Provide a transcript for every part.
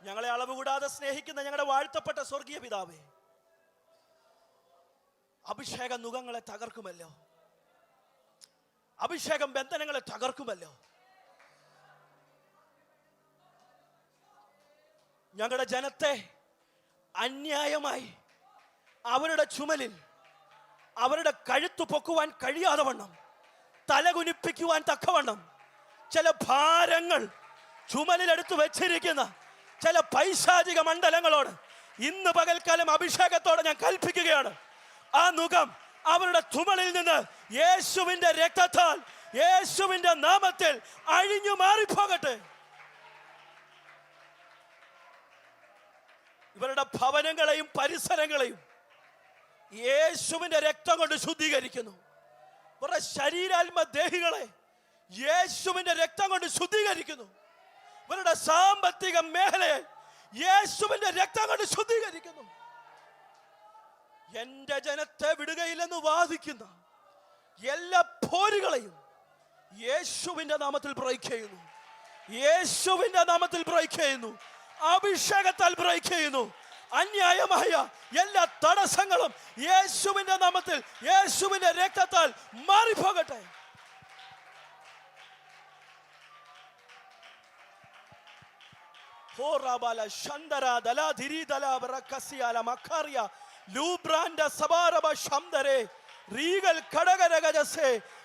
ഞങ്ങളെ അളവ് കൂടാതെ സ്നേഹിക്കുന്ന ഞങ്ങളുടെ വാഴ്ത്തപ്പെട്ട സ്വർഗീയ പിതാവേ, അഭിഷേക നുകങ്ങളെ തകർക്കുമല്ലോ, അഭിഷേകം ബന്ധനങ്ങളെ തകർക്കുമല്ലോ. ഞങ്ങളുടെ ജനത്തെ അന്യായമായി അവരുടെ ചുമലിൽ അവരുടെ കഴുത്തു പൊക്കുവാൻ കഴിയാതെ വണ്ണം, തലകുനിപ്പിക്കുവാൻ തക്കവണ്ണം ചില ഭാരങ്ങൾ ചുമലിലെടുത്ത് വെച്ചിരിക്കുന്ന ചില പൈശാചിക മണ്ഡലങ്ങളോട് ഇന്ന് പകൽക്കാലം അഭിഷേകത്തോടെ ഞാൻ കൽപ്പിക്കുകയാണ്. ആ നുകം അവരുടെ ചുമലിൽ നിന്ന് യേശുവിന്റെ രക്തത്താൽ, യേശുവിന്റെ നാമത്തിൽ അഴിഞ്ഞു മാറിപ്പോകട്ടെ. ഇവരുടെ ഭവനങ്ങളെയും പരിസരങ്ങളെയും യേശുവിന്റെ രക്തം കൊണ്ട് ശുദ്ധീകരിക്കുന്നു. ഇവരുടെ ശരീരാത്മ ദേഹികളെ യേശുവിന്റെ രക്തം കൊണ്ട് ശുദ്ധീകരിക്കുന്നു. ഇവരുടെ സാമ്പത്തിക മേഖലയെ യേശുവിന്റെ രക്തം കൊണ്ട് ശുദ്ധീകരിക്കുന്നു. എന്റെ ജനത്തെ വിടുകയില്ലെന്ന് വാദിക്കുന്ന എല്ലാ പോരുകളെയും യേശുവിന്റെ നാമത്തിൽ ബ്രേക്ക് ചെയ്യുന്നു, യേശുവിന്റെ നാമത്തിൽ ബ്രേക്ക് ചെയ്യുന്നു, അഭിഷേകത്താൽ ബ്രേക്ക് ചെയ്യുന്നു. അന്യായമായ എല്ലാ തടസ്സങ്ങളും യേശുവിന്റെ നാമത്തിൽ, യേശുവിന്റെ രക്തത്താൽ മാറിപ്പോകട്ടെ.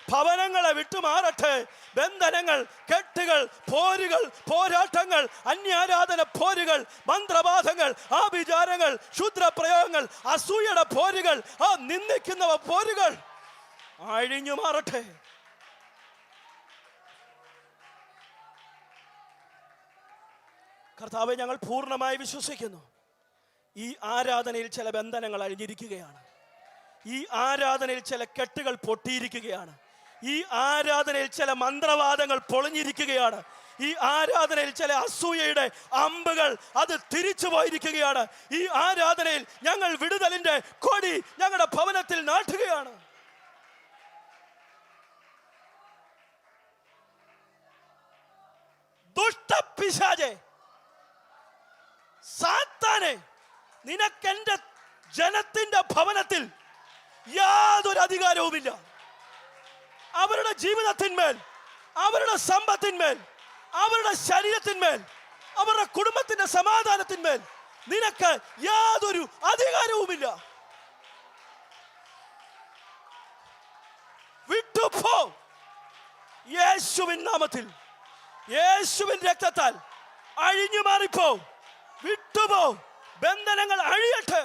ഭവനങ്ങളെ വിട്ടുമാറട്ടെ. ബന്ധനങ്ങൾ, കെട്ടുകൾ, പോരുകൾ, പോരാട്ടങ്ങൾ, അന്യാരാധന പോരുകൾ, മന്ത്രവാദങ്ങൾ, ആഭിചാരങ്ങൾ, ക്ഷുദ്രപ്രയോഗങ്ങൾ, അസൂയയുടെ പോരുകൾ, ആ നിന്ദിക്കുന്നവ പോരുകൾ അഴിഞ്ഞു മാറട്ടെ. കർത്താവെ, ഞങ്ങൾ പൂർണ്ണമായി വിശ്വസിക്കുന്നു ഈ ആരാധനയിൽ ചില ബന്ധനങ്ങൾ അഴിഞ്ഞിരിക്കുകയാണ്. ഈ ആരാധനയിൽ ചില കെട്ടുകൾ പൊട്ടിയിരിക്കുകയാണ്. ഈ ആരാധനയിൽ ചില മന്ത്രവാദങ്ങൾ പൊളിഞ്ഞിരിക്കുകയാണ്. ഈ ആരാധനയിൽ ചില അസൂയയുടെ അമ്പുകൾ അത് തിരിച്ചു പോയിരിക്കുകയാണ്. ഈ ആരാധനയിൽ ഞങ്ങൾ വിടുതലിന്റെ കൊടി ഞങ്ങളുടെ ഭവനത്തിൽ നാട്ടുകയാണ്. ദുഷ്ടപിശാചേ, സാത്താനെ, നിനക്കെന്റെ ജനത്തിന്റെ ഭവനത്തിൽ യാതൊരു അധികാരവുമില്ല. അവരുടെ ജീവിതത്തിന്മേൽ, അവരുടെ സമ്പത്തിന്മേൽ, അവരുടെ ശരീരത്തിന്മേൽ, അവരുടെ കുടുംബത്തിന്റെ സമാധാനത്തിന്മേൽ നിനക്ക് യാതൊരു അധികാരവുമില്ല. വിട്ടുപോ. യേശുവിൻ നാമത്തിൽ, യേശുവിൻ രക്തത്താൽ അഴിഞ്ഞു മാറിപ്പോ. വിട്ടുപോ. ബന്ധനങ്ങൾ അഴിയട്ടെ.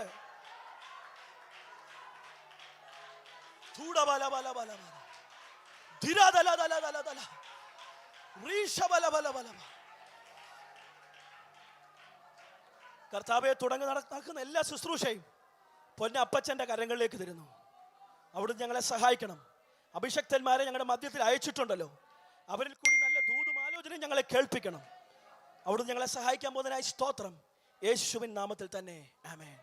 കർത്താവെ, തുടങ്ങി നടക്കുന്ന എല്ലാ ശുശ്രൂഷയും പൊന്നപ്പച്ചന്റെ കരങ്ങളിലേക്ക് തരുന്നു. അവിടുന്ന് ഞങ്ങളെ സഹായിക്കണം. അഭിഷക്തന്മാരെ ഞങ്ങളുടെ മധ്യത്തിൽ അയച്ചിട്ടുണ്ടല്ലോ, അവരിൽ കൂടി നല്ല ദൂതും ആലോചനയും ഞങ്ങളെ കേൾപ്പിക്കണം. അവിടുന്ന് ഞങ്ങളെ സഹായിക്കാൻ പോകുന്നതിനായി സ്തോത്രം. യേശുവിൻ നാമത്തിൽ തന്നെ ആമേൻ.